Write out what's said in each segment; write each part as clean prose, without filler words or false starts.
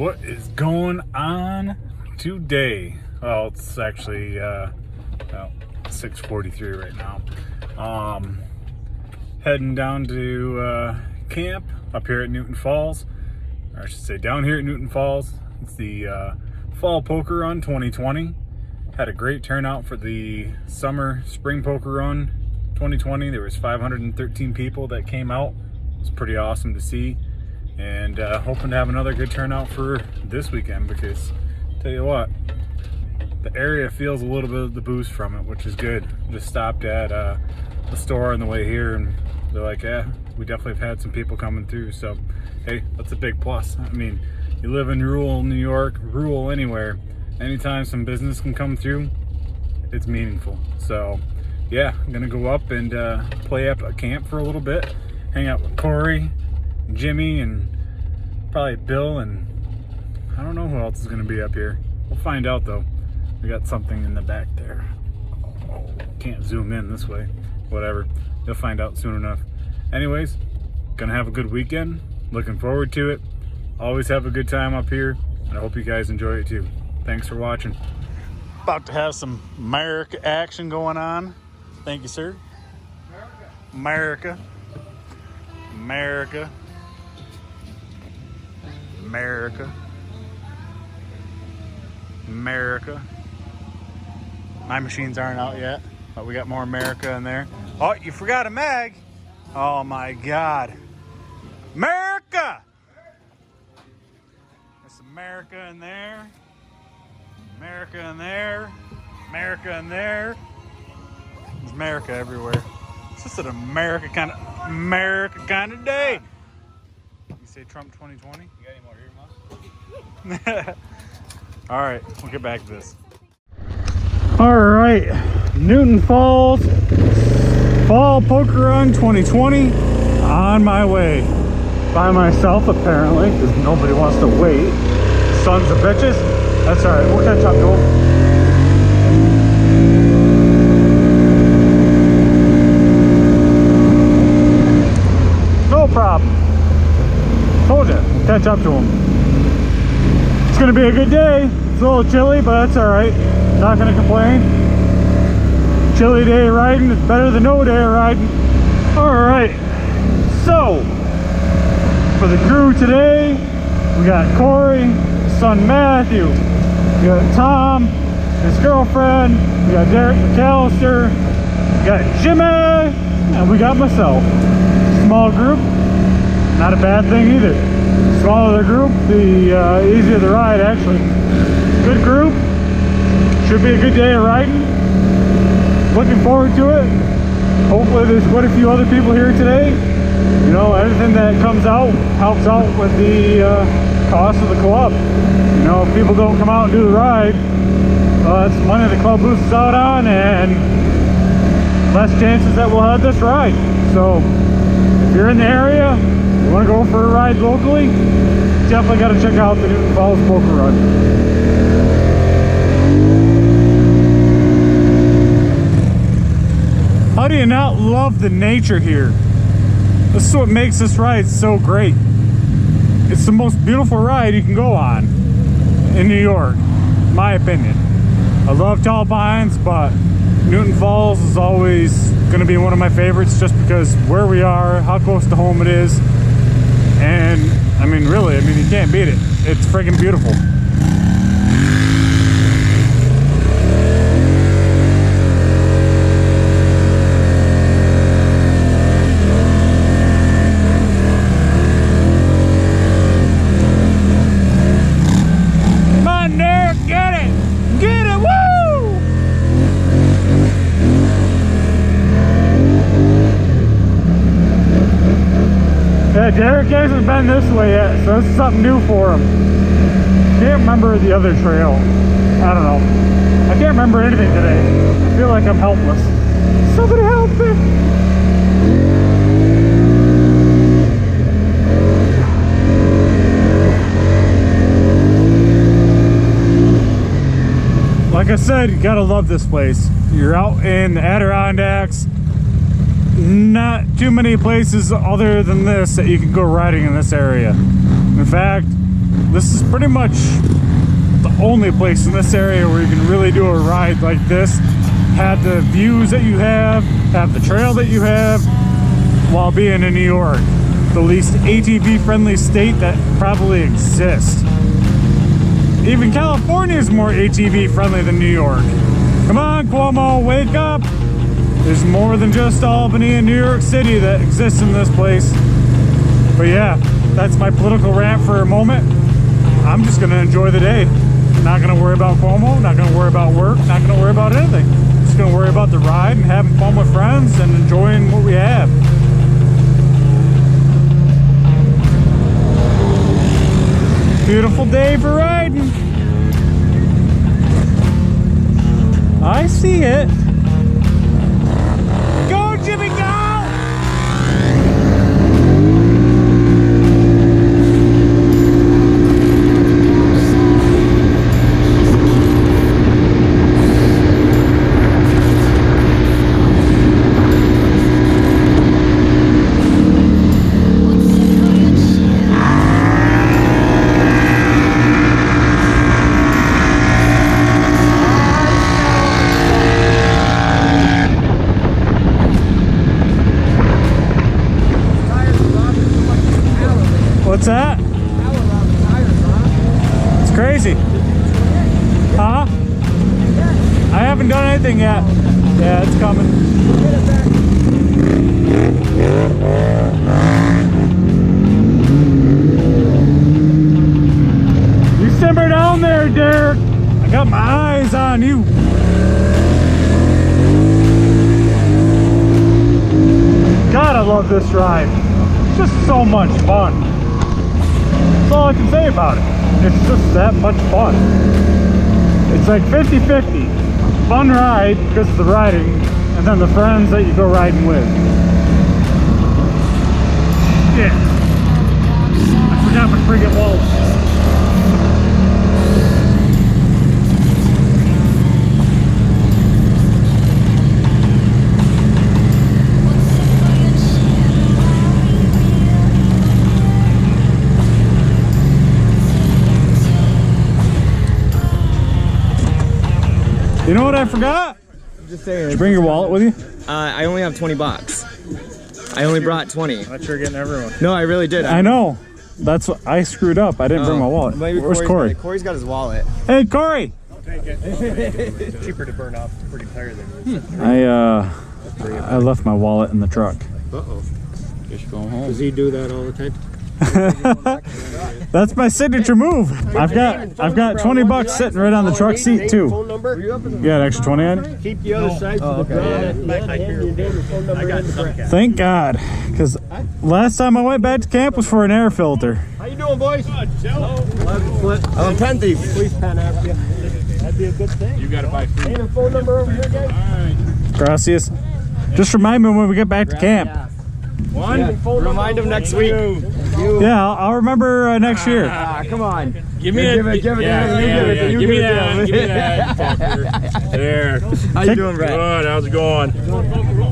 What is going on today? Well, it's actually about 6:43 right now. Heading down to camp up here at Newton Falls, or I should say down here at Newton Falls. It's the Fall Poker Run 2020. Had a great turnout for the Spring Poker Run 2020. There was 513 people that came out. It was pretty awesome to see. And hoping to have another good turnout for this weekend, because tell you what, the area feels a little bit of the boost from it, which is good. Just stopped at the store on the way here, and they're like, yeah, we definitely have had some people coming through. So hey, that's a big plus. I mean, you live in rural New York, rural anywhere, anytime some business can come through, it's meaningful. So yeah, I'm gonna go up and play up at camp for a little bit, hang out with Corey, Jimmy, and probably Bill, and I don't know who else is going to be up here. We'll find out though. We got something in the back there. Oh, can't zoom in this way. Whatever, you'll find out soon enough. Anyways, gonna have a good weekend, looking forward to it. Always have a good time up here, and I hope you guys enjoy it too. Thanks for watching. About to have some America action going on. Thank you, sir. America. America. America. America. My machines aren't out yet, but we got more America in there. Oh, you forgot a mag. Oh my God. America! There's America in there. America in there. America in there. There's America everywhere. It's just an America kind of day. You say Trump 2020? You got any more earmuffs? All right, we'll get back to this. All right, Newton Falls Fall Poker Run 2020 on my way. By myself apparently, because nobody wants to wait. Sons of bitches. That's all right, we'll catch up to them. No problem. Told you, catch up to him. It's gonna be a good day. It's a little chilly, but that's all right. Not gonna complain. Chilly day riding is better than no day riding. All right. So for the crew today, we got Corey, his son Matthew, we got Tom, his girlfriend, we got Derek McAllister, we got Jimmy, and we got myself. Small group. Not a bad thing either. Smaller the group, the easier the ride actually. Good group. Should be a good day of riding. Looking forward to it. Hopefully there's quite a few other people here today. You know, anything that comes out helps out with the cost of the club. You know, if people don't come out and do the ride, that's money the club loses out on, and less chances that we'll have this ride. So if you're in the area, you want to go for a ride locally, definitely got to check out the Newton Falls Poker Run. How do you not love the nature here? This is what makes this ride so great. It's the most beautiful ride you can go on in New York, in my opinion. I love tall pines, but Newton Falls is always going to be one of my favorites, just because where we are, how close to home it is. And I mean, really, you can't beat it. It's friggin' beautiful. Come on, Derek, get it! Get it, woo! Yeah, Derek hasn't been this way yet, so this is something new for him. Can't remember the other trail. I don't know. I can't remember anything today. I feel like I'm helpless. Somebody help me! Like I said, you gotta love this place. You're out in the Adirondacks. Not too many places other than this that you can go riding in this area. In fact, This is pretty much the only place in this area where you can really do a ride like this. Have the views that you have the trail that you have, while being in New York. The least ATV friendly state that probably exists. Even California is more ATV friendly than New York. Come on, Cuomo, wake up! There's more than just Albany and New York City that exists in this place. But yeah, that's my political rant for a moment. I'm just gonna enjoy the day. Not gonna worry about Cuomo, not gonna worry about work, not gonna worry about anything. Just gonna worry about the ride and having fun with friends and enjoying what we have. Beautiful day for riding. I see it. Go, Jimmy, go! What's that? It's crazy. Huh? I haven't done anything yet. Yeah, it's coming. You simmer down there, Derek. I got my eyes on you. God, I love this ride. It's just so much fun. That's all I can say about it. It's just that much fun. It's like 50-50. Fun ride because of the riding, and then the friends that you go riding with. Yeah. I forgot my friggin' wallet. You know what I forgot? Just saying. Did you bring your wallet with you? I only have 20 bucks. I only brought 20. I thought you were getting everyone. No, I really did. I know. That's what I screwed up. I didn't bring my wallet. Where's Corey? Corey's got his wallet. Hey, Corey! I'll take it. It's cheaper to burn off pretty tire than it is. I left my wallet in the truck. Uh-oh. Just going home. Does he do that all the time? That's my signature move. I've got 20 bucks sitting right on the truck seat too. Phone number? You got an extra 20 on it? Keep the other side to the ground. I got some. Thank God, because last time I went back to camp was for an air filter. How you doing, boys? I'm 10 thief. Police pen after you. That'd be a good thing. You got to buy food. Name and phone number over here, guys. All right. Gracias. Just remind me when we get back to camp. Remind him next week. Yeah, I'll remember next year. Come on. Give me that. Give me that. Fucker. There. How you doing, Brad? Good. How's it going?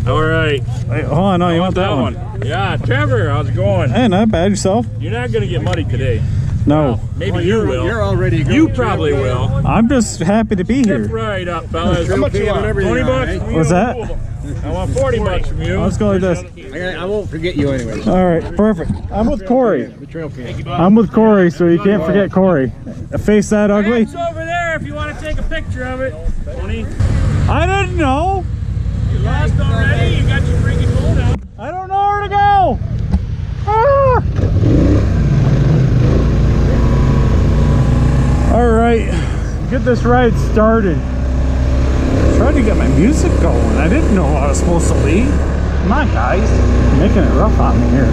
All right. Wait, hold on, no, you want that one? Yeah, Trevor, how's it going? Hey, not bad. Yourself? You're not gonna get muddy today. No. Maybe you will. You're already going. You probably will. I'm just happy to be Step here. right up, fellas. How much you want? 20 bucks from you. What's that? I want 40 bucks from you. Let's go like this. I won't forget you anyway. All right, perfect. I'm with Corey. I'm with Corey, so you can't forget Corey. A face that ugly? It's over there if you want to take a picture of it. 20. I didn't know. You lost already? You got your freaking phone out. I don't know where to go. Ah! All right, get this ride started. Trying to get my music going. I didn't know I was supposed to lead. Come on, guys. You're making it rough on me here.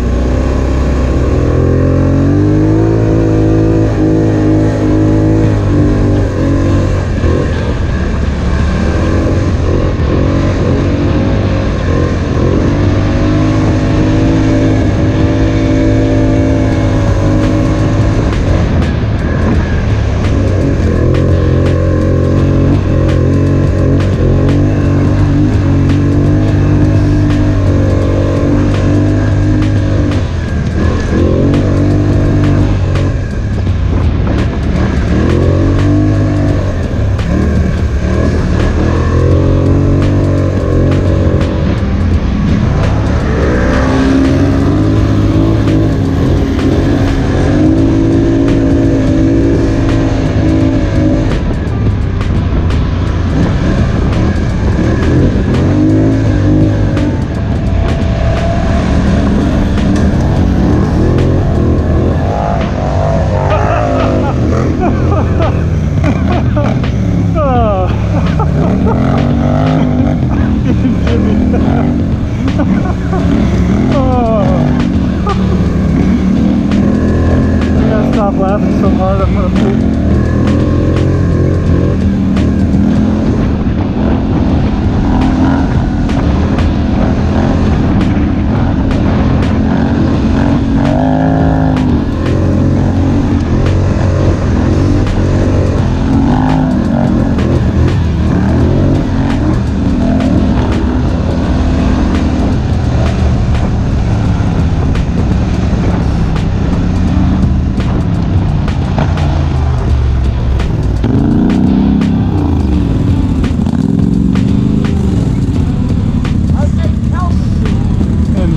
stop laughing so hard I'm gonna poop.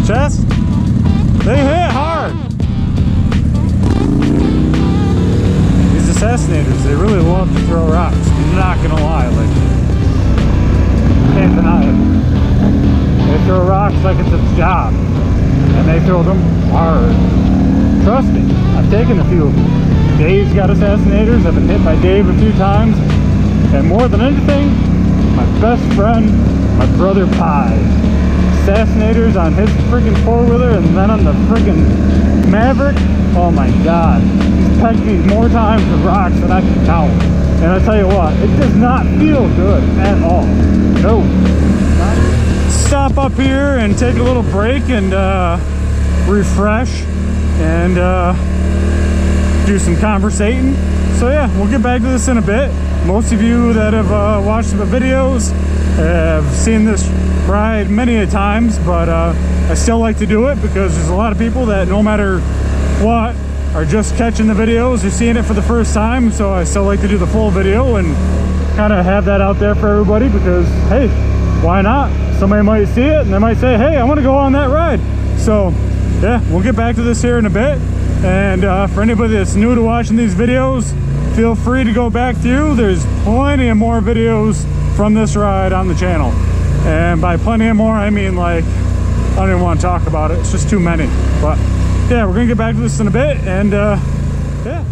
Chest, they hit hard. These assassinators, they really love to throw rocks. I'm not gonna lie, like, can't deny it. They throw rocks like it's a job, and they throw them hard. Trust me, I've taken a few. Dave's got assassinators. I've been hit by Dave a few times, and more than anything, my best friend, my brother Pie. Assassinators on his freaking four-wheeler and then on the freaking Maverick. Oh my god, he's pegged me more times with rocks than I can count. And I tell you what, it does not feel good at all. No. Stop up here and take a little break and refresh and do some conversating. So yeah, we'll get back to this in a bit. Most of you that have watched the videos have seen this ride many a times, but I still like to do it because there's a lot of people that no matter what are just catching the videos or seeing it for the first time. So I still like to do the full video and kind of have that out there for everybody because hey, why not? Somebody might see it and they might say, hey, I want to go on that ride. So yeah, we'll get back to this here in a bit. And for anybody that's new to watching these videos, feel free to go back through. There's plenty of more videos from this ride on the channel. And by plenty of more, I mean like, I don't even want to talk about it. It's just too many. But yeah, we're going to get back to this in a bit. And yeah.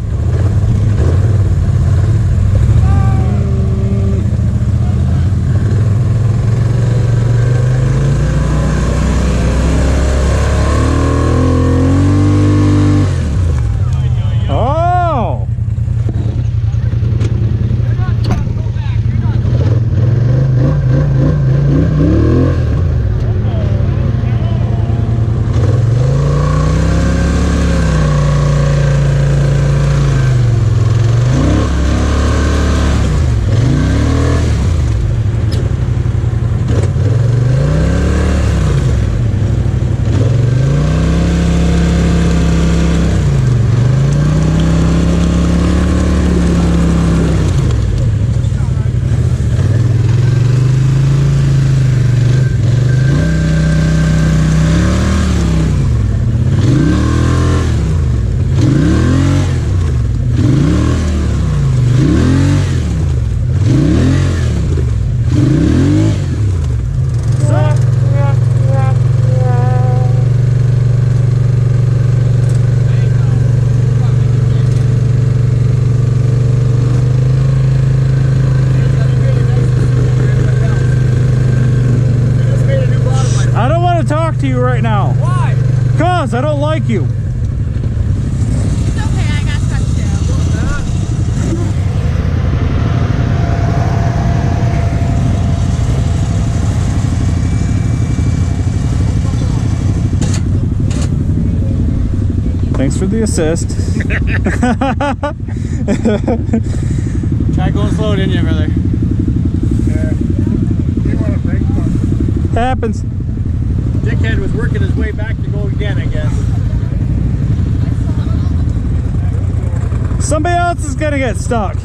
Right now. Why? Because I don't like you. It's okay, I got stuck too. Thanks for the assist. Try going slow, didn't you, brother? Yeah. You want to break one? Happens. Dickhead was working his way back to go again, I guess. Somebody else is gonna get stuck.